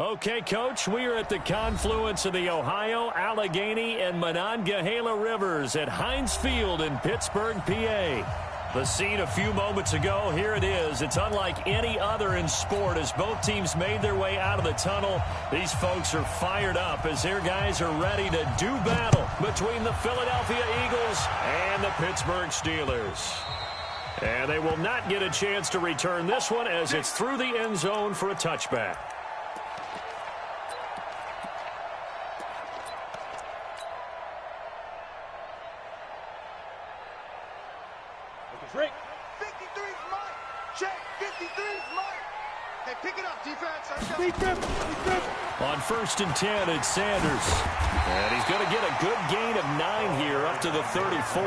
Okay, Coach, we are at the confluence of the Ohio, Allegheny, and Monongahela Rivers at Heinz Field in Pittsburgh, PA. The scene a few moments ago, here it is. It's unlike any other in sport as both teams made their way out of the tunnel. These folks are fired up as their guys are ready to do battle between the Philadelphia Eagles and the Pittsburgh Steelers. And they will not get a chance to return this one as it's through the end zone for a touchback. Drake. 53's Mike. Check. 53's Mike. Hey, pick it up, defense. On 1st and 10, it's Sanders. And he's going to get a good gain of 9 here up to the 34.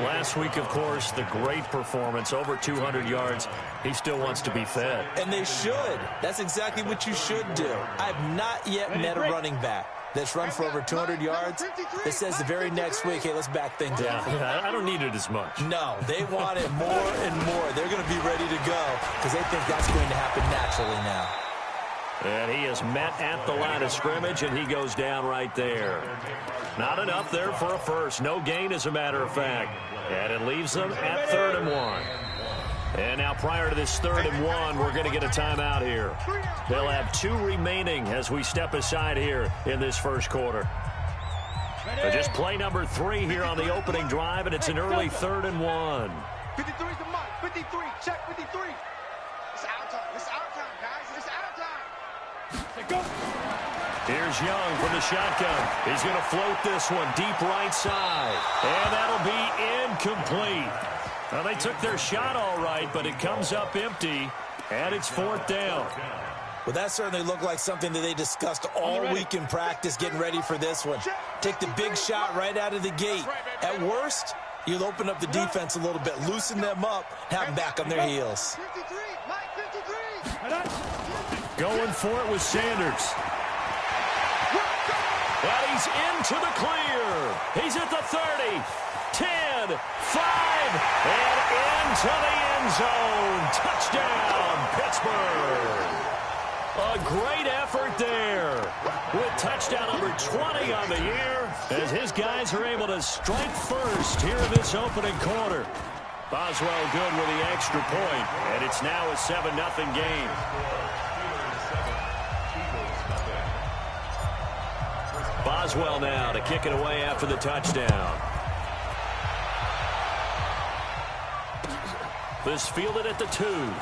Last week, of course, the great performance, over 200 yards. He still wants to be fed. And they should. That's exactly what you should do. I've not yet met a running back that's run for over 200 yards. That says the very next week, hey, let's back things up. Yeah, I don't need it as much. No, they want it more and more. They're going to be ready to go because they think that's going to happen naturally now. And he is met at the line of scrimmage, and he goes down right there. Not enough there for a first. No gain, as a matter of fact. And it leaves them at 3rd and 1. And now prior to this 3rd and 1, we're going to get a timeout here. They'll have 2 remaining as we step aside here in this first quarter. So just play number 3 here on the opening drive, and it's an early 3rd and 1. 53's the mark. 53. Check 53. It's our time. It's our time, guys. It's our time. Go. Here's Young from the shotgun. He's going to float this one deep right side. And that'll be incomplete. Well, they took their shot all right, but it comes up empty, and it's 4th down. Well, that certainly looked like something that they discussed all week in practice, getting ready for this one. Take the big shot right out of the gate. At worst, you'll open up the defense a little bit, loosen them up, have them back on their heels. 53. Mike 53. Going for it with Sanders. And he's into the clear. He's at the 30, 10, 5, and into the end zone. Touchdown, Pittsburgh. A great effort there with touchdown number 20 on the year as his guys are able to strike first here in this opening quarter. Boswell good with the extra point, and it's now a 7-0 game. Boswell now to kick it away after the touchdown. This fielded at the 2.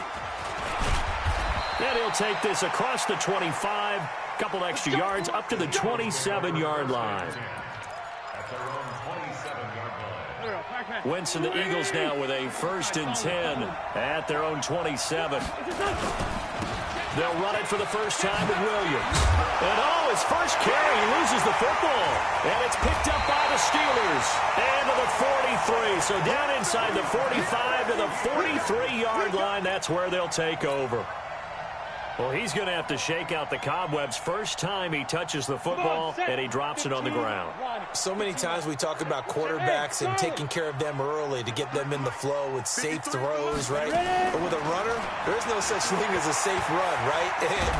And he'll take this across the 25. Couple extra yards up to the 27-yard line. Wentz and the Eagles now with a 1st and 10 at their own 27. They'll run it for the first time with Williams. And his first carry, he loses the football. And it's picked up by the Steelers. And to the 43. So down inside the 45 to the 43-yard line. That's where they'll take over. Well, he's going to have to shake out the cobwebs first time he touches the football, and he drops it on the ground. So many times we talk about quarterbacks and taking care of them early to get them in the flow with safe throws, right? But with a runner, there is no such thing as a safe run, right?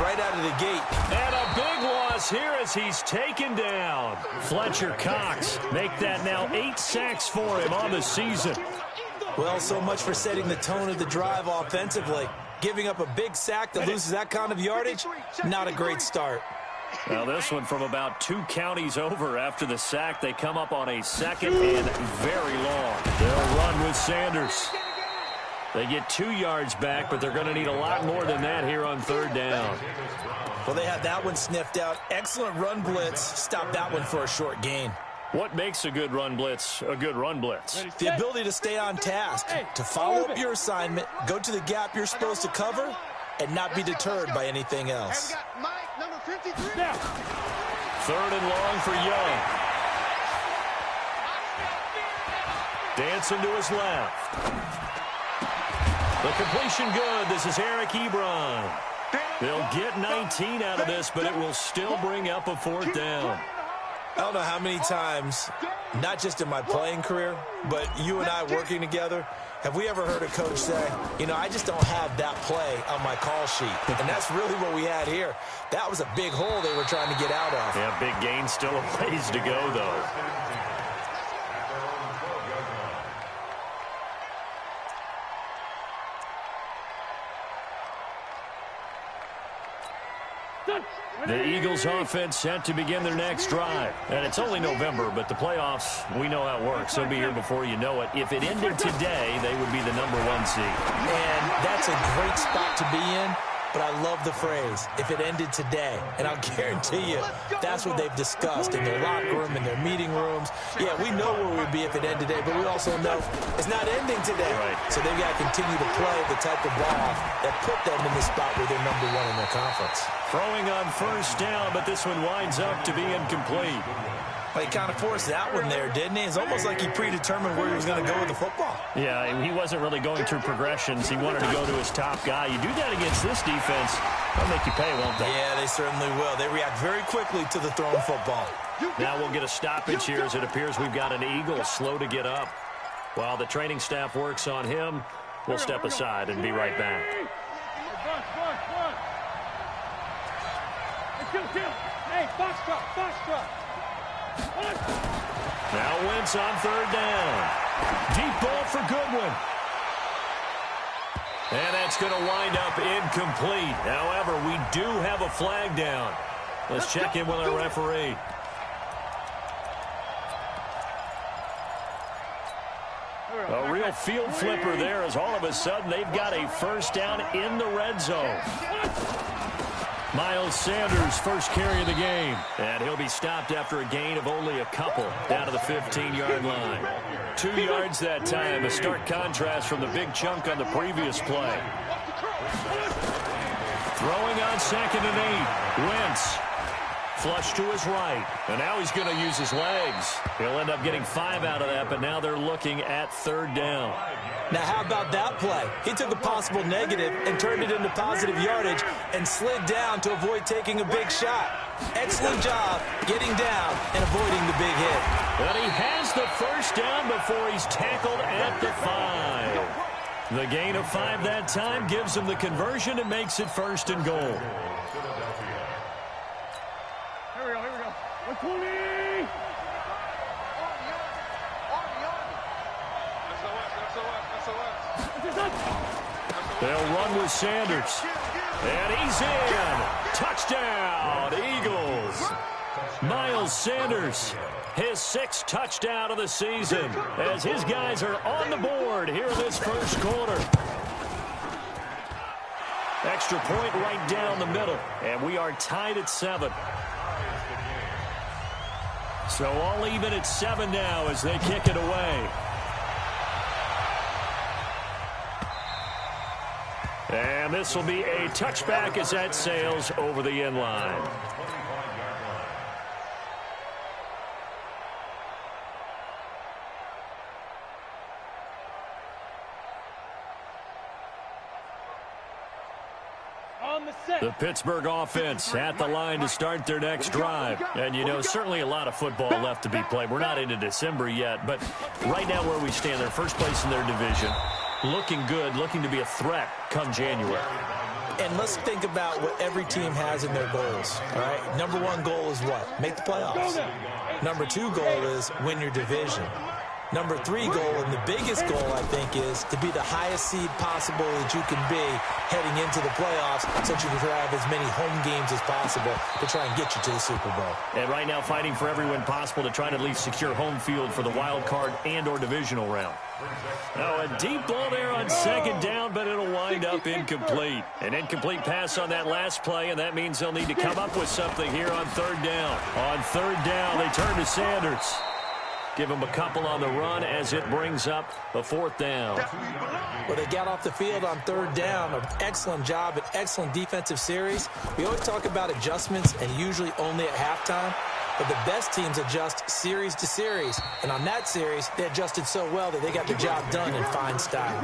Right out of the gate. And a big loss here as he's taken down. Fletcher Cox make that now 8 sacks for him on the season. Well, so much for setting the tone of the drive offensively. Giving up a big sack that loses that kind of yardage, not a great start. Well, this one from about 2 counties over after the sack. They come up on a 2nd and very long. They'll run with Sanders. They get 2 yards back, but they're going to need a lot more than that here on 3rd down. Well, they have that one sniffed out. Excellent run blitz. Stop that one for a short gain. What makes a good run blitz a good run blitz? The ability to stay on task, to follow up your assignment, go to the gap you're supposed to cover, and not be deterred by anything else. 3rd and long for Young. Dancing to his left. The completion good. This is Eric Ebron. They'll get 19 out of this, but it will still bring up a 4th down. I don't know how many times, not just in my playing career, but you and I working together, Have we ever heard a coach say, I just don't have that play on my call sheet? And that's really what we had here. That was a big hole they were trying to get out of. Yeah, big gain, still a ways to go, though. The Eagles offense set to begin their next drive. And it's only November, but the playoffs, we know how it works. They'll be here before you know it. If it ended today, they would be the #1 seed. And that's a great spot to be in, but I love the phrase, if it ended today. And I'll guarantee you, that's what they've discussed in their locker room, in their meeting rooms. Yeah, we know where we'd be if it ended today, but we also know it's not ending today. Right. So they've got to continue to play the type of ball that put them in the spot where they're #1 in their conference. Throwing on first down, but this one winds up to be incomplete. Well, he kind of forced that one there, didn't he? It's almost like he predetermined where he was going to go with the football. Yeah, he wasn't really going through progressions. He wanted to go to his top guy. You do that against this defense, they'll make you pay, won't they? Yeah, they certainly will. They react very quickly to the thrown football. Now we'll get a stoppage here as it appears we've got an Eagle slow to get up. While the training staff works on him, we'll step aside and be right back. Hey, box truck. Now Wentz on third down. Deep ball for Goodwin. And that's going to wind up incomplete. However, we do have a flag down. Let's check in with our referee. A real field flipper there as all of a sudden they've got a first down in the red zone. Miles Sanders, first carry of the game. And he'll be stopped after a gain of only a couple down to the 15-yard line. 2 yards that time, a stark contrast from the big chunk on the previous play. Throwing on 2nd and 8. Wentz. Flush to his right. And now he's going to use his legs. He'll end up getting 5 out of that, but now they're looking at third down. Now, how about that play? He took a possible negative and turned it into positive yardage and slid down to avoid taking a big shot. Excellent job getting down and avoiding the big hit. But he has the first down before he's tackled at the 5. The gain of 5 that time gives him the conversion and makes it 1st and goal. Here we go. 120! They'll run with Sanders. And he's in. Touchdown, Eagles. Miles Sanders, his 6th touchdown of the season, as his guys are on the board here in this first quarter. Extra point right down the middle, and we are tied at 7. So all even at 7 now as they kick it away. And this will be a touchback as that sails over the end line. The Pittsburgh offense at the line to start their next drive. And, certainly a lot of football left to be played. We're not into December yet, but right now where we stand, they're first place in their division. Looking good, looking to be a threat come January. And let's think about what every team has in their goals, all right? #1 goal is what? Make the playoffs. #2 goal is win your division. #3 goal, and the biggest goal, I think, is to be the highest seed possible that you can be heading into the playoffs so that you can have as many home games as possible to try and get you to the Super Bowl. And right now fighting for every win possible to try to at least secure home field for the wild card and or divisional round. Now a deep ball there on 2nd down, but it'll wind up incomplete. An incomplete pass on that last play, and that means they'll need to come up with something here on 3rd down. On 3rd down, they turn to Sanders. Give him a couple on the run as it brings up a 4th down. Well, they got off the field on 3rd down. An excellent job, an excellent defensive series. We always talk about adjustments and usually only at halftime. But the best teams adjust series to series. And on that series, they adjusted so well that they got the job done in fine style.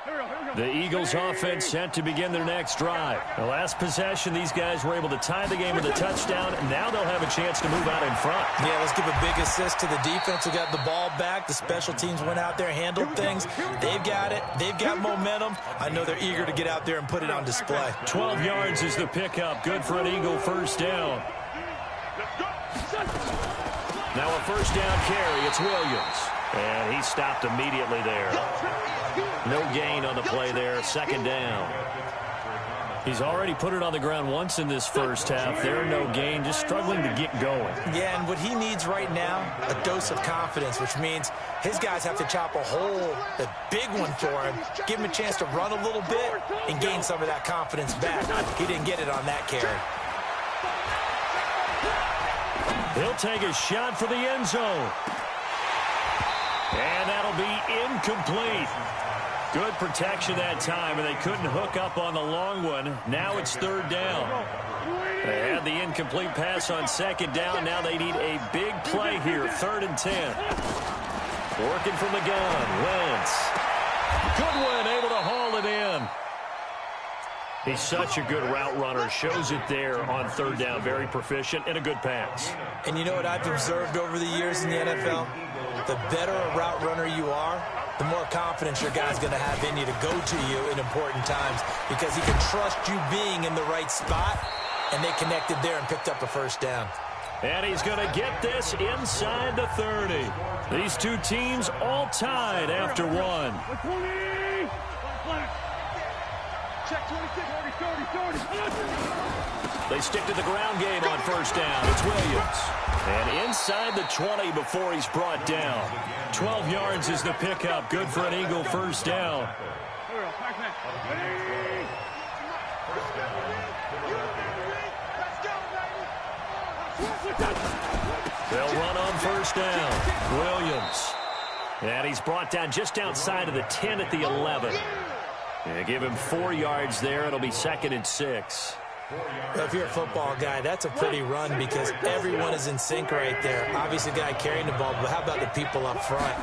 Here we go. The Eagles offense set to begin their next drive. The last possession, these guys were able to tie the game with a touchdown, and now they'll have a chance to move out in front. Yeah, let's give a big assist to the defense who got the ball back. The special teams went out there, handled things. They've got it. They've got momentum. I know they're eager to get out there and put it on display. 12 yards is the pickup. Good for an Eagle first down. Now a first down carry. It's Williams. And he stopped immediately there. No gain on the play there. Second down. He's already put it on the ground once in this first half. There, no gain, just struggling to get going. Yeah, and what he needs right now, a dose of confidence, which means his guys have to chop a hole, a big one for him, give him a chance to run a little bit and gain some of that confidence back. He didn't get it on that carry. He'll take a shot for the end zone. And that'll be incomplete. Good protection that time, and they couldn't hook up on the long one. Now it's third down. They had the incomplete pass on second down. Now they need a big play here, 3rd and 10. Working from the gun, Wentz. Goodwin able to haul it in. He's such a good route runner. Shows it there on third down. Very proficient and a good pass. And you know what I've observed over the years in the NFL? The better a route runner you are, the more confidence your guy's going to have in you to go to you in important times because he can trust you being in the right spot, and they connected there and picked up a first down. And he's going to get this inside the 30. These two teams all tied after one. They stick to the ground game on first down. It's Williams. And inside the 20 before he's brought down. 12 yards is the pickup. Good for an Eagle first down. They'll run on first down. Williams. And he's brought down just outside of the 10 at the 11. And give him 4 yards there. It'll be 2nd and 6. Well, if you're a football guy, that's a pretty run because everyone is in sync right there. Obviously, the guy carrying the ball, but how about the people up front?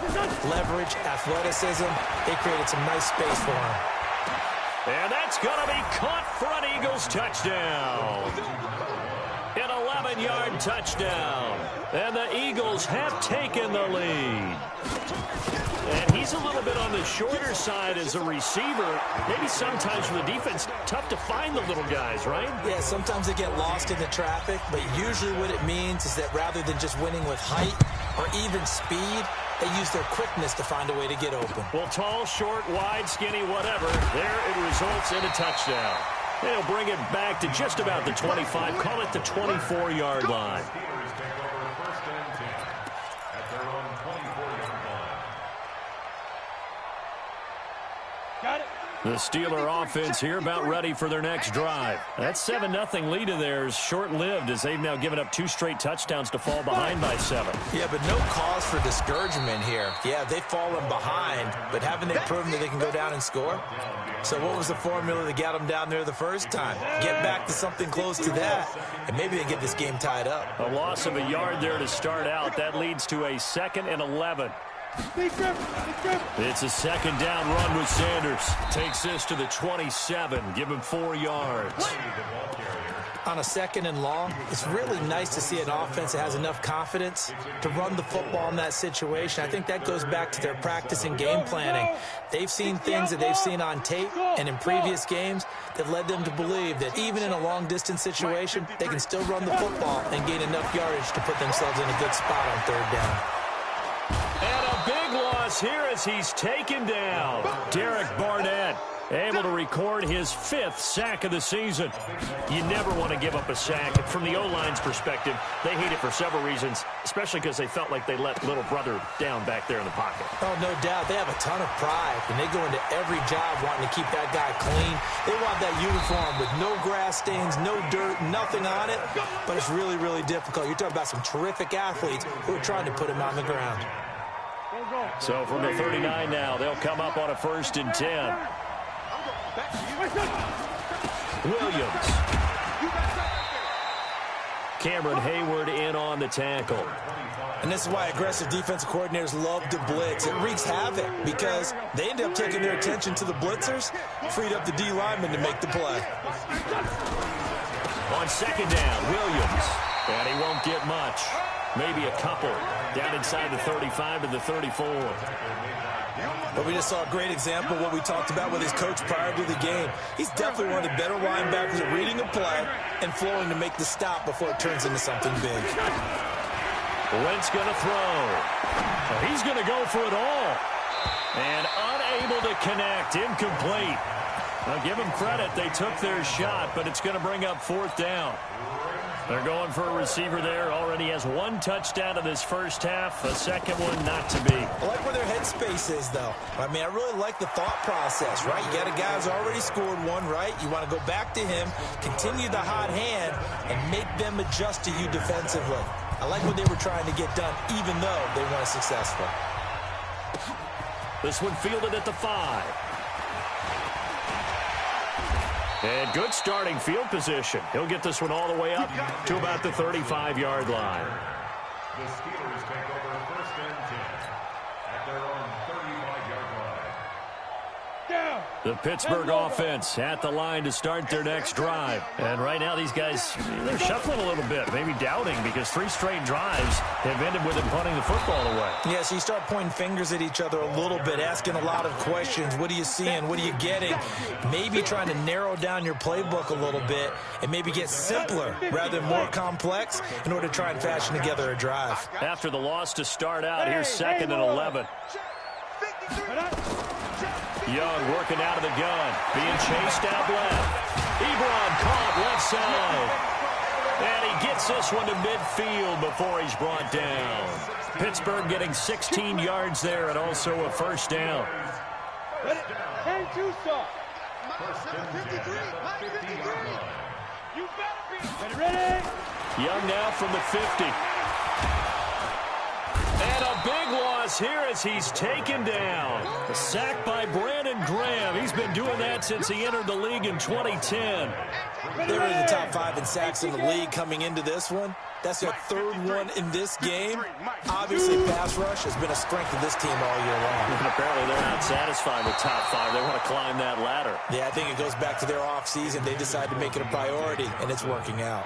Leverage, athleticism, they created some nice space for him. And that's going to be caught for an Eagles touchdown. An 11-yard touchdown. And the Eagles have taken the lead. And he's a little bit on the shorter side as a receiver. Maybe sometimes for the defense, tough to find the little guys, right? Yeah, sometimes they get lost in the traffic, but usually what it means is that rather than just winning with height or even speed, they use their quickness to find a way to get open. Well, tall, short, wide, skinny, whatever, there it results in a touchdown. They'll bring it back to just about the 25, call it the 24-yard line. The Steeler offense here about ready for their next drive. That 7-0 lead of theirs short-lived as they've now given up 2 straight touchdowns to fall behind by 7. Yeah, but no cause for discouragement here. Yeah, they've fallen behind, but haven't they proven that they can go down and score? So what was the formula that got them down there the first time? Get back to something close to that, and maybe they get this game tied up. A loss of a yard there to start out. That leads to a 2nd and 11. It's a 2nd down run with Sanders. Takes this to the 27. Give him 4 yards. On a 2nd and long, it's really nice to see an offense that has enough confidence to run the football in that situation. I think that goes back to their practice and game planning. They've seen things that they've seen on tape and in previous games that led them to believe that even in a long-distance situation, they can still run the football and gain enough yardage to put themselves in a good spot on 3rd down. And a big loss here as he's taken down. Derek Barnett able to record his 5th sack of the season. You never want to give up a sack. And from the O-line's perspective, they hate it for several reasons, especially because they felt like they let little brother down back there in the pocket. Oh, no doubt. They have a ton of pride, and they go into every job wanting to keep that guy clean. They want that uniform with no grass stains, no dirt, nothing on it, but it's really, really difficult. You're talking about some terrific athletes who are trying to put him on the ground. So from the 39 now, they'll come up on a 1st and 10. Williams. Cameron Hayward in on the tackle. And this is why aggressive defensive coordinators love to blitz. It wreaks havoc because they end up taking their attention to the blitzers, freed up the D lineman to make the play. On second down, Williams. And he won't get much. Maybe a couple. Down inside the 35 to the 34. But we just saw a great example of what we talked about with his coach prior to the game. He's definitely one of the better linebackers at reading a play and flowing to make the stop before it turns into something big. Wentz going to throw. He's going to go for it all. And unable to connect. Incomplete. Now give them credit. They took their shot, but it's going to bring up fourth down. They're going for a receiver there. Already has one touchdown in this first half. A second one not to be. I like where their headspace is, though. I mean, I really like the thought process, right? You got a guy who's already scored one, right? You want to go back to him, continue the hot hand, and make them adjust to you defensively. I like what they were trying to get done, even though they weren't successful. This one fielded at the 5. And good starting field position. He'll get this one all the way up to about the 35-yard line. The Steelers take over first and 10 at their own 35-yard line. The Pittsburgh offense at the line to start their next drive. And right now these guys, they're shuffling a little bit, maybe doubting, because 3 straight drives have ended with them punting the football away. Yeah, so you start pointing fingers at each other a little bit, asking a lot of questions. What are you seeing? What are you getting? Maybe trying to narrow down your playbook a little bit and maybe get simpler rather than more complex in order to try and fashion together a drive. After the loss to start out, here's 2nd and 11. Young working out of the gun, being chased out left. Ebron caught left side. And he gets this one to midfield before he's brought down. Pittsburgh getting 16 yards there and also a first down. Young now from the 50. And a big loss here as he's taken down. A sack by Brandon Graham. He's been doing that since he entered the league in 2010. They were in the top 5 in sacks in the league coming into this one. That's their 3rd one in this game. Obviously, pass rush has been a strength of this team all year long. And apparently they're not satisfied with top 5. They want to climb that ladder. Yeah, I think it goes back to their offseason. They decided to make it a priority, and it's working out.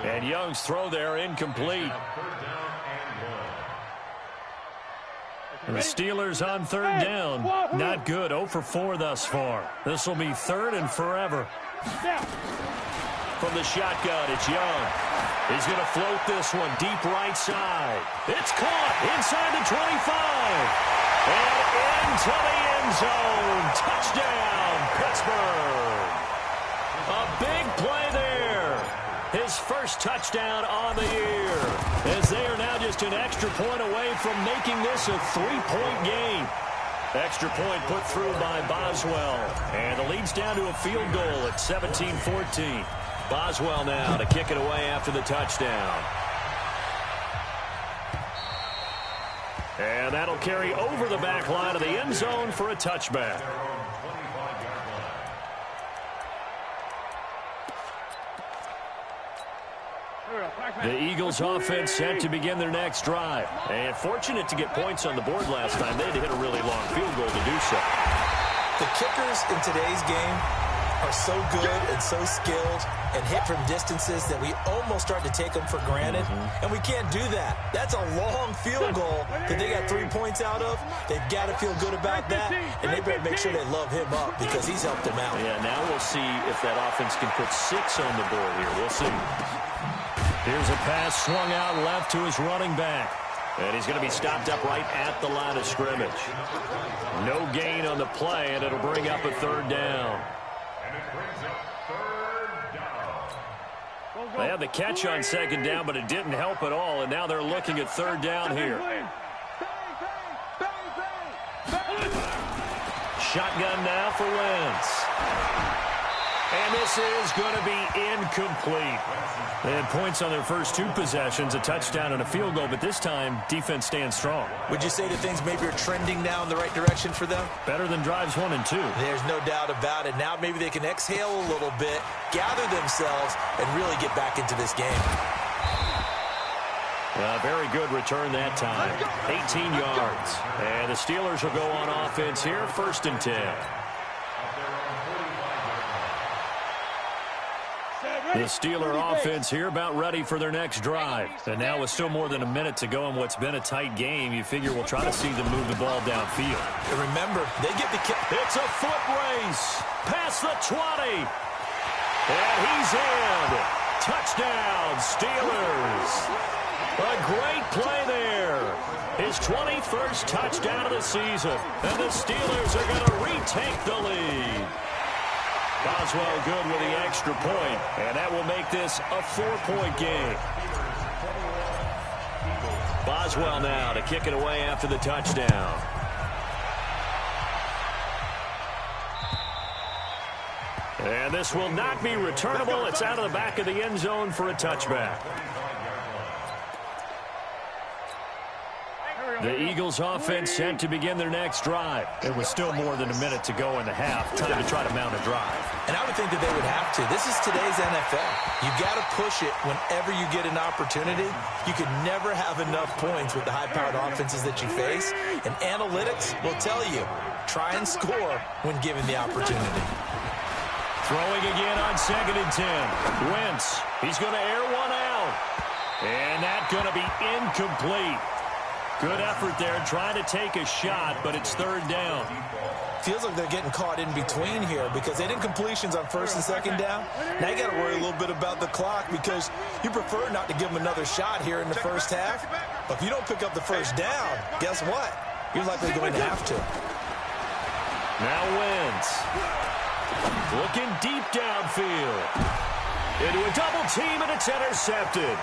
And Young's throw there incomplete. And the Steelers on 3rd down. Not good. 0 for 4 thus far. This will be 3rd and forever. From the shotgun, it's Young. He's going to float this one deep right side. It's caught inside the 25. And into the end zone. Touchdown, Pittsburgh. A big play there. His first touchdown on the year, as they are now just an extra point away from making this a 3-point game. Extra point put through by Boswell, and the lead's down to a field goal at 17-14. Boswell now to kick it away after the touchdown. And that'll carry over the back line of the end zone for a touchback. The Eagles offense set to begin their next drive. And fortunate to get points on the board last time. They had to hit a really long field goal to do so. The kickers in today's game are so good and so skilled and hit from distances that we almost start to take them for granted. And we can't do that. That's a long field goal that they got 3 points out of. They've got to feel good about that. And they better make sure they love him up because he's helped them out. Yeah, now we'll see if that offense can put 6 on the board here. We'll see. Here's a pass swung out left to his running back. And he's going to be stopped up right at the line of scrimmage. No gain on the play, and it'll bring up a 3rd down. And it brings up 3rd down. They had the catch on 2nd down, but it didn't help at all, and now they're looking at 3rd down here. Shotgun now for Wentz. And this is going to be incomplete. They had points on their first 2 possessions, a touchdown and a field goal, but this time, defense stands strong. Would you say that things maybe are trending now in the right direction for them? Better than drives 1 and 2. There's no doubt about it. Now maybe they can exhale a little bit, gather themselves, and really get back into this game. A very good return that time. 18 yards. And the Steelers will go on offense here, 1st and 10. The Steeler offense here about ready for their next drive. And now with still more than a minute to go in what's been a tight game, you figure we'll try to see them move the ball downfield. And remember, they get the kick. It's a foot race. Past the 20. And he's in. Touchdown, Steelers. A great play there. His 21st touchdown of the season. And the Steelers are going to retake the lead. Boswell good with the extra point, and that will make this a 4-point game. Boswell now to kick it away after the touchdown. And this will not be returnable. It's out of the back of the end zone for a touchback. The Eagles offense set to begin their next drive. It was still more than a minute to go in the half. Time to try to mount a drive. And I would think that they would have to. This is today's NFL. You've got to push it whenever you get an opportunity. You can never have enough points with the high-powered offenses that you face. And analytics will tell you, try and score when given the opportunity. Throwing again on 2nd and 10. Wentz, he's going to air one out. And that's going to be incomplete. Good effort there trying to take a shot, but it's 3rd down. Feels like they're getting caught in between here because they did completions on 1st and 2nd down. Now you got to worry a little bit about the clock because you prefer not to give them another shot here in the first half. But if you don't pick up the 1st down, guess what? You're likely going to have to. Now Wentz. Looking deep downfield. Into a double team, and it's intercepted.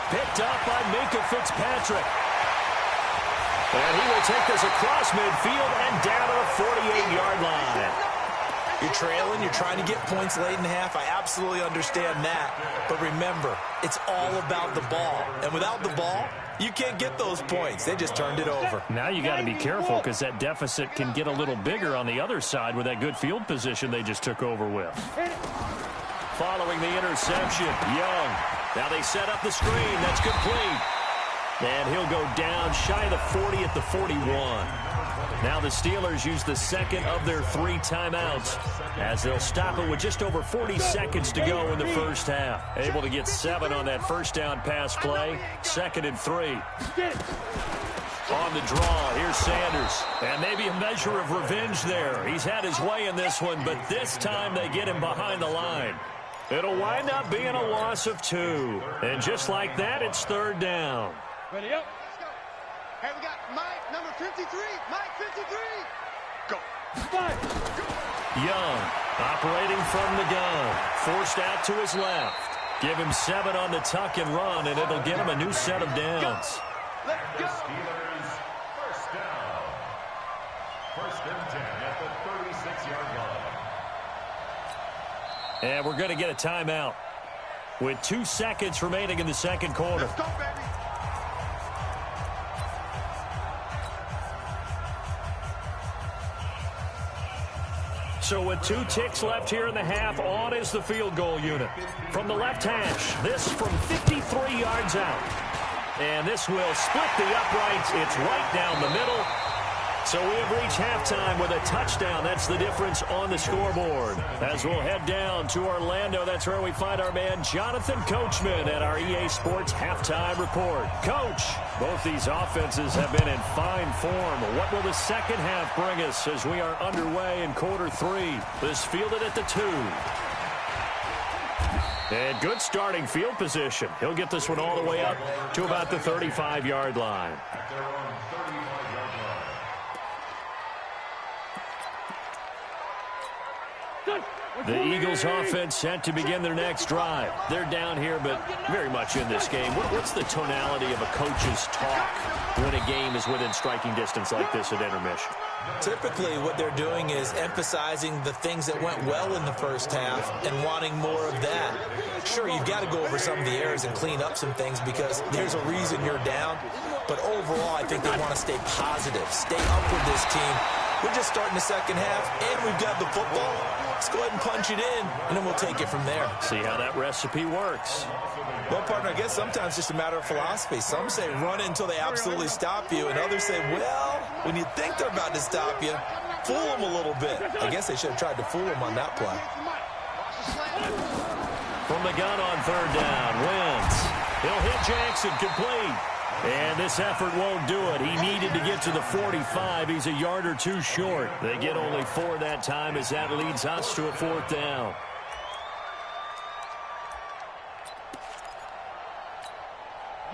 Picked up by Minkah Fitzpatrick. And he will take this across midfield and down to the 48-yard line. You're trailing. You're trying to get points late in the half. I absolutely understand that. But remember, it's all about the ball. And without the ball, you can't get those points. They just turned it over. Now you got to be careful because that deficit can get a little bigger on the other side with that good field position they just took over with. Following the interception, Young. Now they set up the screen. That's complete. And he'll go down shy of the 40 at the 41. Now the Steelers use the 2nd of their 3 timeouts as they'll stop it with just over 40 seconds to go in the first half. Able to get 7 on that 1st down pass play. 2nd and 3. On the draw, here's Sanders. And maybe a measure of revenge there. He's had his way in this one, but this time they get him behind the line. It'll wind up being a loss of 2. And just like that, it's 3rd down. Ready up. Let's go. Hey, we got Mike, number 53. Mike, 53. Go. Five. Go. Young operating from the gun. Forced out to his left. Give him 7 on the tuck and run, and it'll get him a new set of downs. Let's go. Steelers, 1st down. 1st and 10 at the 36-yard line. And we're going to get a timeout with 2 seconds remaining in the 2nd quarter. Let's go, baby. So with 2 ticks left here in the half, on is the field goal unit. From the left hash, this from 53 yards out. And this will split the uprights. It's right down the middle. So we have reached halftime with a touchdown. That's the difference on the scoreboard. As we'll head down to Orlando, that's where we find our man Jonathan Coachman at our EA Sports Halftime Report. Coach, both these offenses have been in fine form. What will the second half bring us as we are underway in quarter 3? This fielded at the 2. And good starting field position. He'll get this one all the way up to about the 35-yard line. The Eagles offense set to begin their next drive. They're down here, but very much in this game. What's the tonality of a coach's talk when a game is within striking distance like this at intermission? Typically, what they're doing is emphasizing the things that went well in the first half and wanting more of that. Sure, you've got to go over some of the errors and clean up some things because there's a reason you're down. But overall, I think they want to stay positive, stay up with this team. We're just starting the second half, and we've got the football. Let's go ahead and punch it in, and then we'll take it from there. See how that recipe works. Well, partner, I guess sometimes it's just a matter of philosophy. Some say run it until they absolutely stop you, and others say, well, when you think they're about to stop you, fool them a little bit. I guess they should have tried to fool them on that play. From the gun on third down, Wentz. He'll hit Jackson, complete. And this effort won't do it. He needed to get to the 45. He's a yard or two short. They get only 4 that time as that leads us to a 4th down.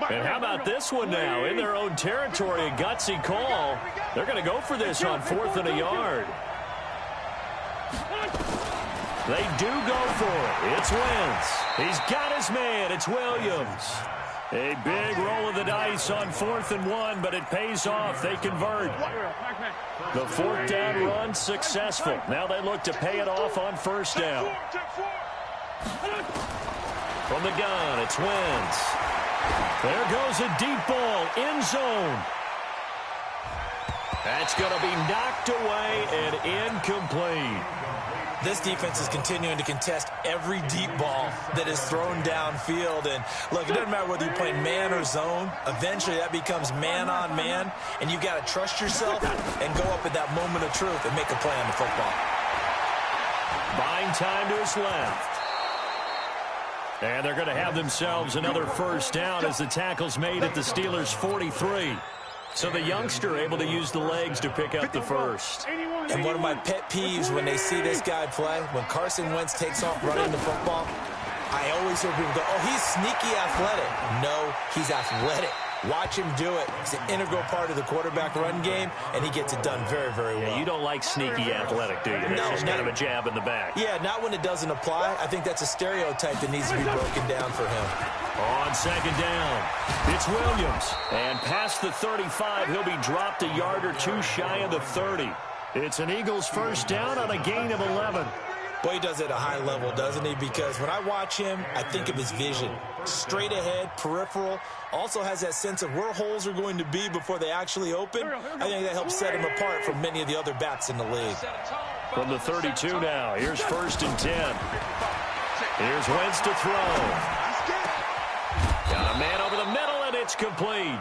And how about this one now? In their own territory, a gutsy call. They're going to go for this on 4th and a yard. They do go for it. It's Wentz. He's got his man. It's Williams. A big roll of the dice on 4th and 1, but it pays off. They convert. The 4th down run successful. Now they look to pay it off on 1st down. From the gun, it's Wentz. There goes a deep ball, end zone. That's going to be knocked away and incomplete. This defense is continuing to contest every deep ball that is thrown downfield. And, look, it doesn't matter whether you're playing man or zone. Eventually, that becomes man-on-man, and you've got to trust yourself and go up at that moment of truth and make a play on the football. Buying time to his left. And they're going to have themselves another 1st down as the tackle's made at the Steelers' 43. So the youngster able to use the legs to pick up the 1st. And one of my pet peeves when they see this guy play, when Carson Wentz takes off running the football, I always hear people go, oh, he's sneaky athletic. No, he's athletic. Watch him do it. It's an integral part of the quarterback run game, and he gets it done very, very well. Yeah, you don't like sneaky athletic, do you? That's just kind of a jab in the back. Yeah, not when it doesn't apply. I think that's a stereotype that needs to be broken down for him. On 2nd down, it's Williams. And past the 35, he'll be dropped a yard or two shy of the 30. It's an Eagles 1st down on a gain of 11. Boy, he does it at a high level, doesn't he? Because when I watch him, I think of his vision. Straight ahead, peripheral. Also has that sense of where holes are going to be before they actually open. I think that helps set him apart from many of the other backs in the league. From the 32 now, here's 1st and 10. Here's Wentz to throw. Got a man over the middle, and it's complete.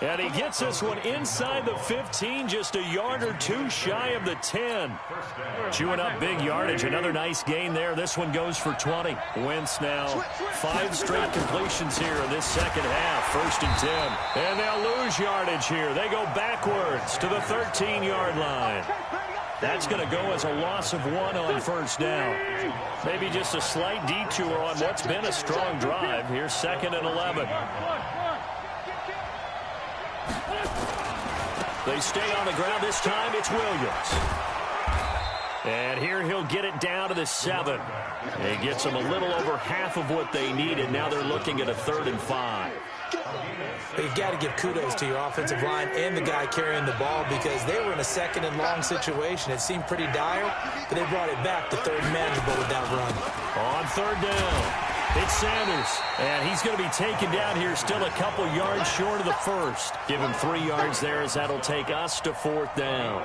And he gets this one inside the 15, just a yard or two shy of the 10. Chewing up big yardage. Another nice gain there. This one goes for 20. Wentz now 5 straight completions here in this second half. 1st and 10. And they'll lose yardage here. They go backwards to the 13-yard line. That's going to go as a loss of 1 on 1st down. Maybe just a slight detour on what's been a strong drive. Here's 2nd and 11. They stay on the ground. This time it's Williams. And here he'll get it down to the 7. He gets them a little over half of what they needed. Now they're looking at a 3rd and 5. You've got to give kudos to your offensive line and the guy carrying the ball because they were in a 2nd and long situation. It seemed pretty dire, but they brought it back to 3rd and manageable with that run. On 3rd down. It's Sanders, and he's going to be taken down here still a couple yards short of the 1st. Give him 3 yards there as that'll take us to 4th down.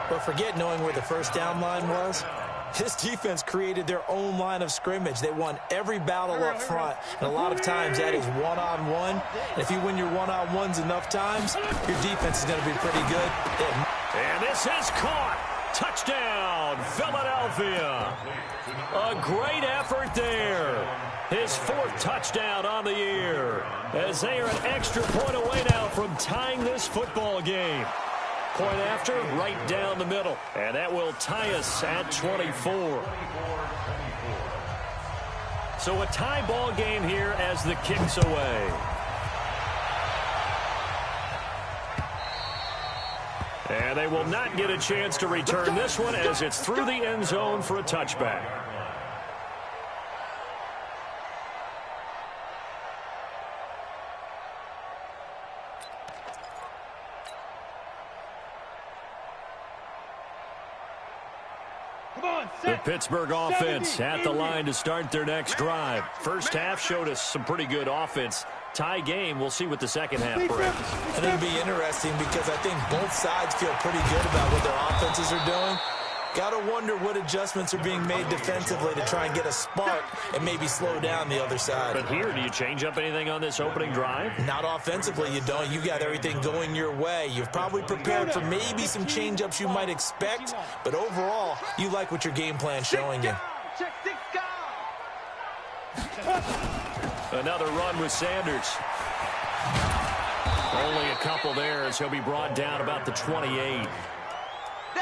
But forget knowing where the 1st down line was. This defense created their own line of scrimmage. They won every battle up front, and a lot of times that is one-on-one. And if you win your one-on-ones enough times, your defense is going to be pretty good. And this is caught. Touchdown, Philadelphia. A great effort there. His 4th touchdown on the year, as they are an extra point away now from tying this football game. Point after, right down the middle. And that will tie us at 24. So a tie ball game here as the kick's away. And they will not get a chance to return this one as it's through the end zone for a touchback. The Pittsburgh offense at the line to start their next drive. First half showed us some pretty good offense. Tie game. We'll see what the second half brings. And it'll be interesting because I think both sides feel pretty good about what their offenses are doing. Got to wonder what adjustments are being made defensively to try and get a spark and maybe slow down the other side. But here, do you change up anything on this opening drive? Not offensively, you don't. You got everything going your way. You've probably prepared for maybe some change-ups you might expect, but overall, you like what your game plan's showing you. Check 6 guard. Another run with Sanders. Only a couple there as he'll be brought down about the 28.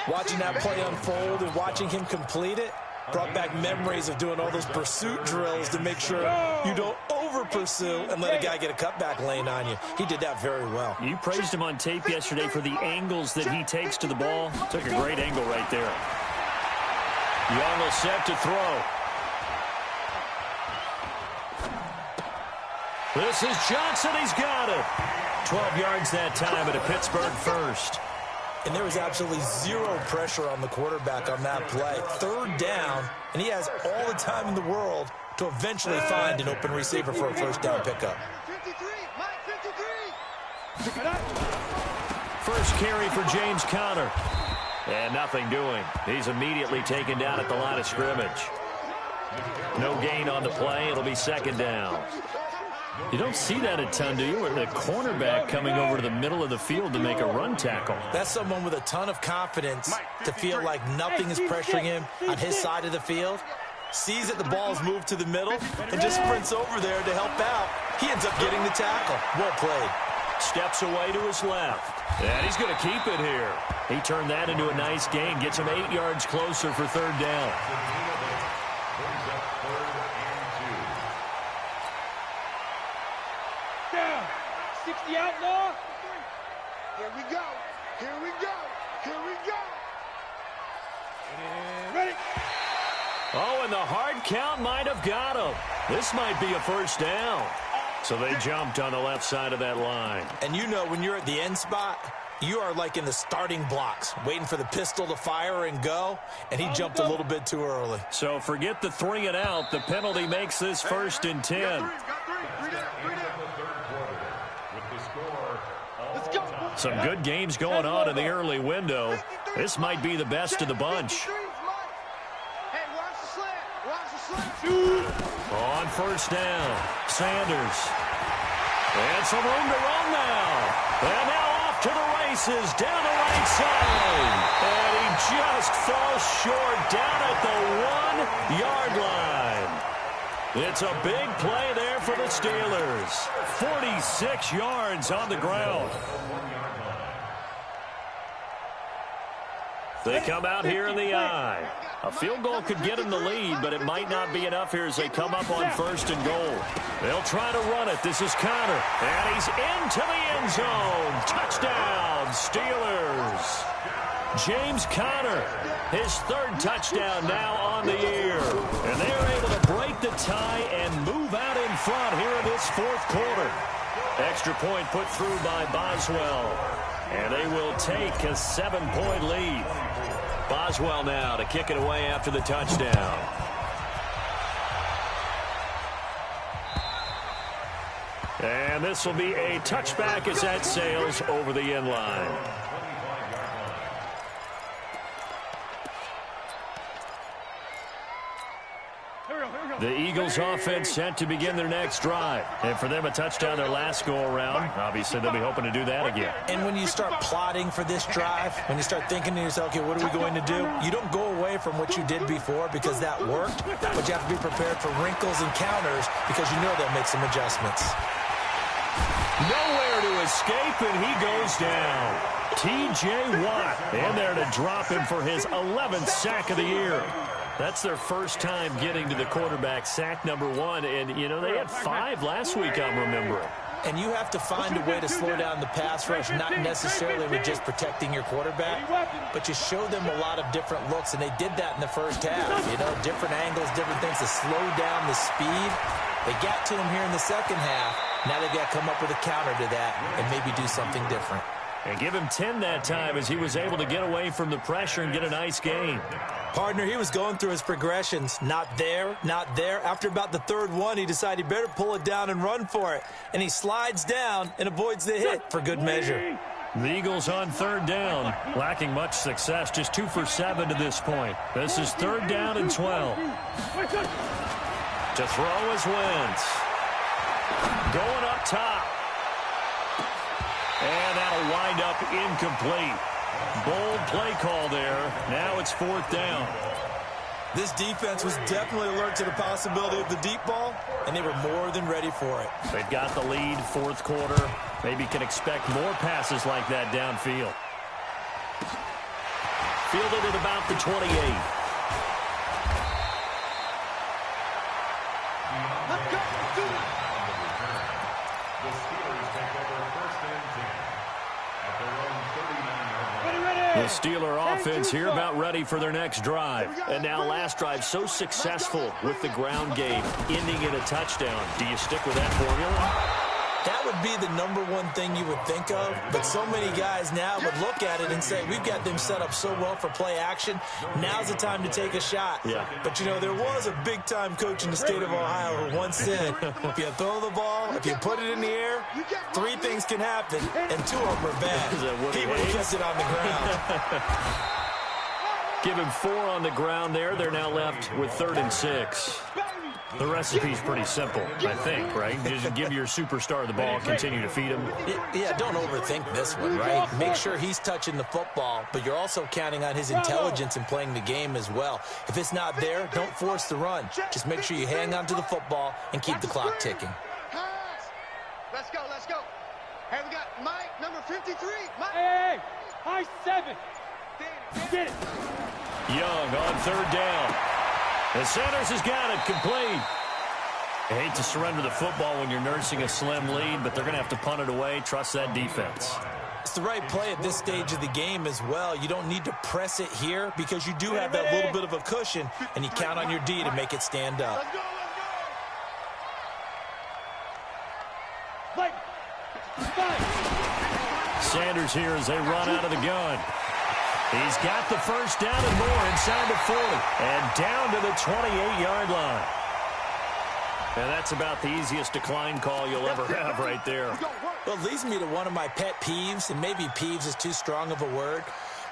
Watching that play unfold and watching him complete it brought back memories of doing all those pursuit drills to make sure you don't over-pursue and let a guy get a cutback lane on you. He did that very well. You praised him on tape yesterday for the angles that he takes to the ball. Took a great angle right there. Young will set to throw. This is Johnson. He's got it. 12 yards that time at a Pittsburgh first. And there was absolutely zero pressure on the quarterback on that play. Third down, and he has all the time in the world to eventually find an open receiver for a first down pickup. 53, Mike 53. First carry for James Conner. And nothing doing. He's immediately taken down at the line of scrimmage. No gain on the play. It'll be second down. You don't see that a ton, do you? With the cornerback coming over to the middle of the field to make a run tackle. That's someone with a ton of confidence to feel like nothing is pressuring him on his side of the field. Sees that the ball's moved to the middle and just sprints over there to help out. He ends up getting the tackle. Well played. Steps away to his left. And he's going to keep it here. He turned that into a nice gain. Gets him 8 yards closer for third down. 60 out now. Here we go. Here we go. Here we go. And ready. Oh, and the hard count might have got him. This might be a first down. So they jumped on the left side of that line. And you know when you're at the end spot, you are like in the starting blocks, waiting for the pistol to fire and go, and he jumped a little bit too early. So forget the 3 and out. The penalty makes this 1st and 10. Some good games going on in the early window. This might be the best of the bunch. Hey, watch the slant. Watch the slant. On first down, Sanders. And some room to run now. And now off to the races down the right side. And he just falls short down at the 1-yard line. It's a big play there for the Steelers. 46 yards on the ground. They come out here in the eye. A field goal could get them the lead, but it might not be enough here as they come up on 1st and goal. They'll try to run it. This is Conner. And he's into the end zone. Touchdown, Steelers. James Conner, his 3rd touchdown now on the year. And they are able to break the tie and move out in front here in this 4th quarter. Extra point put through by Boswell. And they will take a 7-point lead. Boswell now to kick it away after the touchdown. And this will be a touchback as that sails over the end line. The Eagles offense set to begin their next drive. And for them, a touchdown their last go-around. Obviously, they'll be hoping to do that again. And when you start plotting for this drive, when you start thinking to yourself, okay, what are we going to do? You don't go away from what you did before because that worked, but you have to be prepared for wrinkles and counters because you know they'll make some adjustments. Nowhere to escape, and he goes down. T.J. Watt in there to drop him for his 11th sack of the year. That's their first time getting to the quarterback, sack number 1. And, you know, they had 5 last week, I'm remembering. And you have to find a way to slow down the pass rush, not necessarily with just protecting your quarterback, but you show them a lot of different looks, and they did that in the first half. You know, different angles, different things to slow down the speed. They got to him here in the second half. Now they've got to come up with a counter to that and maybe do something different. And give him 10 that time as he was able to get away from the pressure and get a nice gain. Partner, he was going through his progressions. Not there, not there. After about the 3rd one, he decided he better pull it down and run for it. And he slides down and avoids the hit for good measure. The Eagles on third down, lacking much success, just 2 for 7 to this point. This is third down and 12. To throw is Wentz. Going up top. And that'll wind up incomplete. Bold play call there. Now it's fourth down. This defense was definitely alert to the possibility of the deep ball, and they were more than ready for it. They've got the lead, fourth quarter. Maybe can expect more passes like that downfield. Fielded at about the 28. The Steelers take over first and 10 at their own 39-yard line. The Steeler offense here about ready for their next drive. And now last drive so successful with the ground game, ending in a touchdown. Do you stick with that formula? That would be the number one thing you would think of, but so many guys now would look at it and say, we've got them set up so well for play action. Now's the time to take a shot. Yeah. But, you know, there was a big-time coach in the state of Ohio who once said, if you throw the ball, if you put it in the air, 3 things can happen, and 2 of them are bad. He would have kept it on the ground. Give him 4 on the ground there. They're now left with 3rd and 6. The recipe's pretty simple, I think, right? Just give your superstar the ball, continue to feed him. Yeah, don't overthink this one, right? Make sure he's touching the football, but you're also counting on his intelligence in playing the game as well. If it's not there, don't force the run. Just make sure you hang on to the football and keep the clock ticking. Let's go, let's go. Hey, we got Mike, number 53. Mike. Hey, high 7. Get it. Young on 3rd down. And Sanders has got it complete. I hate to surrender the football when you're nursing a slim lead, but they're going to have to punt it away. Trust that defense. It's the right play at this stage of the game as well. You don't need to press it here because you do have that little bit of a cushion, and you count on your D to make it stand up. Let's go, Mike. Sanders here as they run out of the gun. He's got the first down and more inside the 40. And down to the 28-yard line. And that's about the easiest decline call you'll ever have right there. Well, it leads me to one of my pet peeves, and maybe peeves is too strong of a word.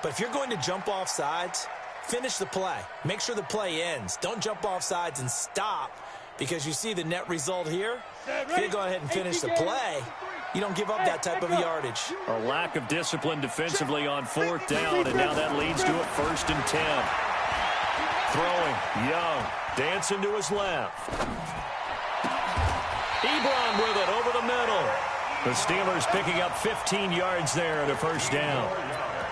But if you're going to jump off sides, finish the play. Make sure the play ends. Don't jump off sides and stop, because you see the net result here. If you go ahead and finish the play, you don't give up that type of yardage. A lack of discipline defensively on 4th down, and now that leads to a 1st and 10. Throwing, Young, dancing to his left. Ebron with it over the middle. The Steelers picking up 15 yards there at a 1st down.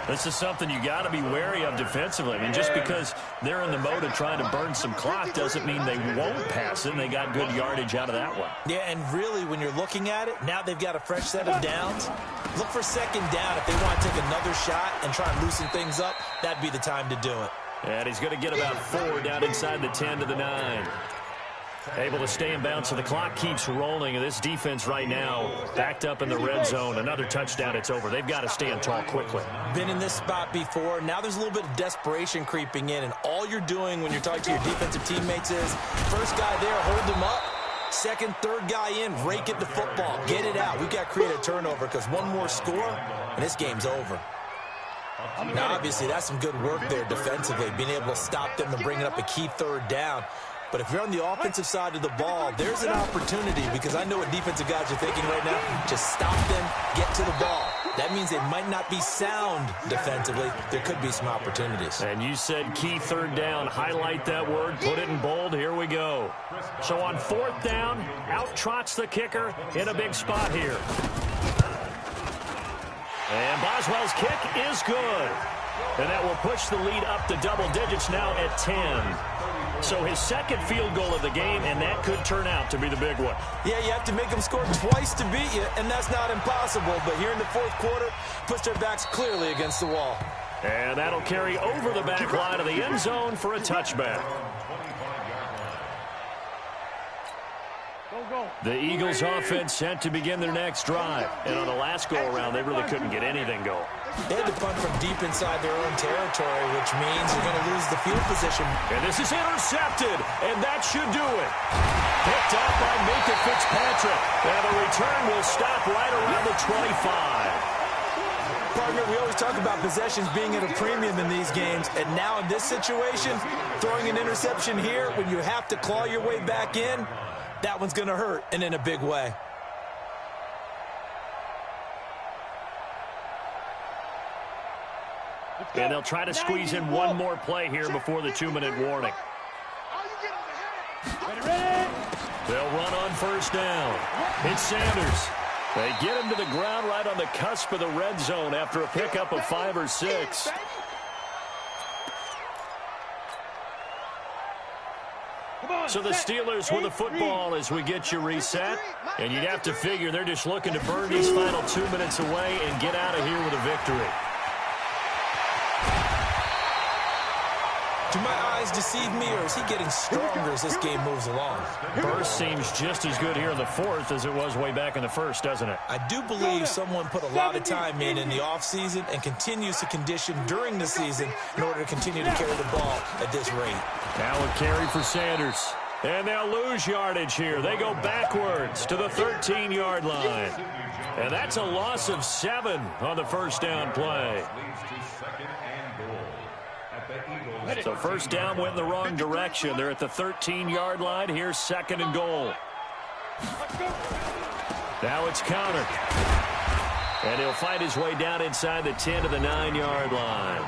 This is something you got to be wary of defensively. I mean, just because they're in the mode of trying to burn some clock doesn't mean they won't pass it, and they got good yardage out of that one. Yeah, and really, when you're looking at it, now they've got a fresh set of downs. Look for 2nd down. If they want to take another shot and try and loosen things up, that'd be the time to do it. And he's going to get about 4 down inside the 10 to the 9. Able to stay in bounds, so the clock keeps rolling. And this defense right now backed up in the red zone. Another touchdown, it's over. They've got to stand tall quickly. Been in this spot before. Now there's a little bit of desperation creeping in, and all you're doing when you're talking to your defensive teammates is first guy there, hold him up. 2nd, 3rd guy in, rake at the football. Get it out. We've got to create a turnover because one more score, and this game's over. Now, obviously, that's some good work there defensively, being able to stop them and bringing up a key 3rd down. But if you're on the offensive side of the ball, there's an opportunity, because I know what defensive guys are thinking right now. Just stop them, get to the ball. That means they might not be sound defensively. There could be some opportunities. And you said key 3rd down. Highlight that word. Put it in bold. Here we go. So on 4th down, out trots the kicker in a big spot here. And Boswell's kick is good. And that will push the lead up to double digits now at 10. So his 2nd field goal of the game, and that could turn out to be the big one. Yeah, you have to make them score twice to beat you, and that's not impossible. But here in the 4th quarter, puts their backs clearly against the wall. And that'll carry over the back line of the end zone for a touchback. The Eagles offense set to begin their next drive. And on the last go-around, they really couldn't get anything going. They had to punt from deep inside their own territory, which means they're going to lose the field position. And this is intercepted, and that should do it. Picked up by Minkah Fitzpatrick. And the return will stop right around the 25. partner, we always talk about possessions being at a premium in these games, and now in this situation, throwing an interception here when you have to claw your way back in, that one's going to hurt, and in a big way. And they'll try to squeeze in one more play here before the 2-minute warning. They'll run on first down. It's Sanders. They get him to the ground right on the cusp of the red zone after a pickup of 5 or 6. So the Steelers with the football as we get you reset. And you'd have to figure they're just looking to burn these final 2 minutes away and get out of here with a victory. Do my eyes deceive me, or is he getting stronger as this game moves along? Burst seems just as good here in the fourth as it was way back in the first, doesn't it? I do believe someone put a lot of time in the offseason and continues to condition during the season in order to continue to carry the ball at this rate. Now a carry for Sanders. And they'll lose yardage here. They go backwards to the 13-yard line. And that's a loss of 7 on the first down play. So first down went in the wrong direction. They're at the 13-yard line. Here's 2nd and goal. Now it's countered. And he'll fight his way down inside the 10 to the 9-yard line.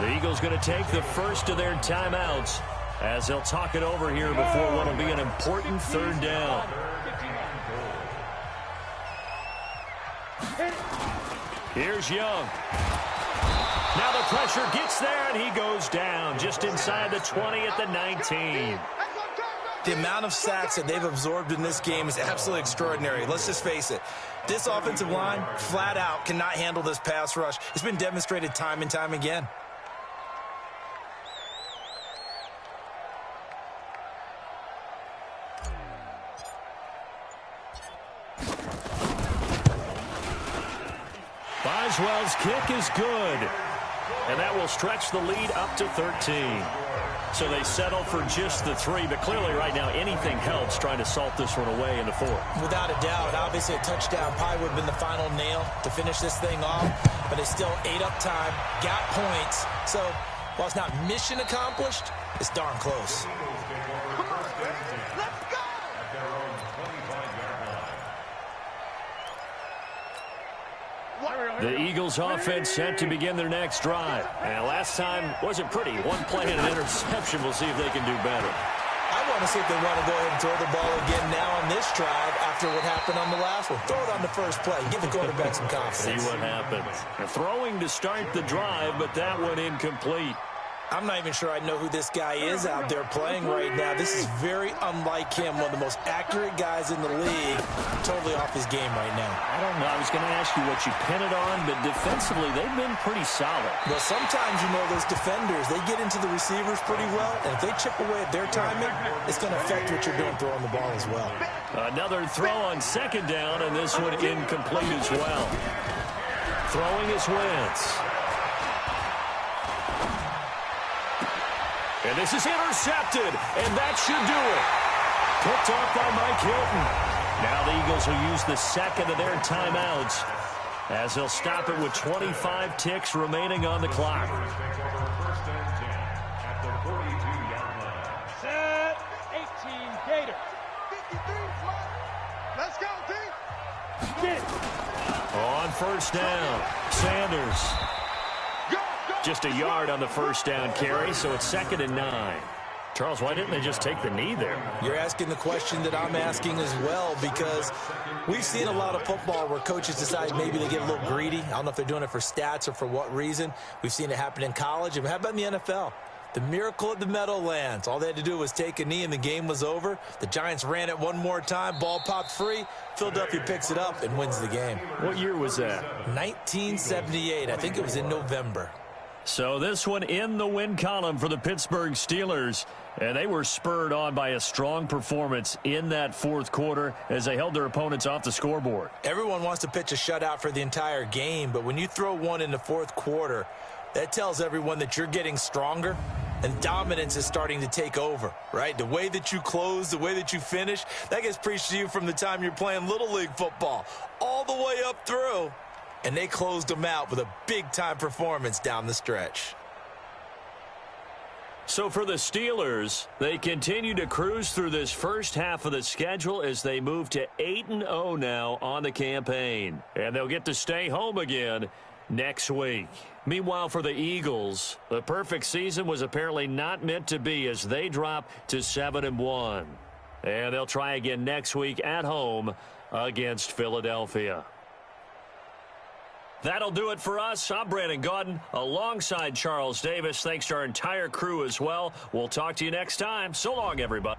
The Eagles going to take the first of their timeouts as they'll talk it over here before what will be an important 3rd down. Here's Young. Now the pressure gets there, and he goes down just inside the 20 at the 19. The amount of sacks that they've absorbed in this game is absolutely extraordinary. Let's just face it. This offensive line, flat out, cannot handle this pass rush. It's been demonstrated time and time again. Boswell's kick is good. And that will stretch the lead up to 13. So they settle for just the 3. But clearly right now anything helps trying to salt this one away in the 4th. Without a doubt. Obviously a touchdown probably would have been the final nail to finish this thing off. But they still ate up time, got points. So while it's not mission accomplished, it's darn close. The Eagles offense set to begin their next drive. And last time wasn't pretty. 1 play and an interception. We'll see if they can do better. I want to see if they want to go ahead and throw the ball again now on this drive after what happened on the last one. Throw it on the first play. Give the quarterback some confidence. See what happens. They're throwing to start the drive, but that one incomplete. I'm not even sure I know who this guy is out there playing right now. This is very unlike him, one of the most accurate guys in the league. Totally off his game right now. I don't know. I was going to ask you what you pin it on, but defensively, they've been pretty solid. Well, sometimes, you know, those defenders, they get into the receivers pretty well, and if they chip away at their timing, it's going to affect what you're doing throwing the ball as well. Another throw on 2nd down, and this one incomplete as well. Throwing is Wentz. And this is intercepted, and that should do it. Picked off by Mike Hilton. Now the Eagles will use the 2nd of their timeouts as they'll stop it with 25 ticks remaining on the clock. Set 18 Gators. 53, let's go, team. Get it. On first down, Sanders. Just a yard on the first down carry, so it's 2nd and 9. Charles, why didn't they just take the knee there? You're asking the question that I'm asking as well, because we've seen a lot of football where coaches decide maybe they get a little greedy. I don't know if they're doing it for stats or for what reason. We've seen it happen in college. And how about in the NFL? The miracle of the Meadowlands. All they had to do was take a knee and the game was over. The Giants ran it one more time. Ball popped free. Philadelphia picks it up and wins the game. What year was that? 1978. I think it was in November. So this one in the win column for the Pittsburgh Steelers. And they were spurred on by a strong performance in that 4th quarter as they held their opponents off the scoreboard. Everyone wants to pitch a shutout for the entire game, but when you throw one in the 4th quarter, that tells everyone that you're getting stronger and dominance is starting to take over, right? The way that you close, the way that you finish, that gets preached to you from the time you're playing Little League football all the way up through. and they closed them out with a big-time performance down the stretch. So for the Steelers, they continue to cruise through this first half of the schedule as they move to 8-0 now on the campaign. And they'll get to stay home again next week. Meanwhile, for the Eagles, the perfect season was apparently not meant to be as they drop to 7-1. And they'll try again next week at home against Philadelphia. That'll do it for us. I'm Brandon Gaudin alongside Charles Davis. Thanks to our entire crew as well. We'll talk to you next time. So long, everybody.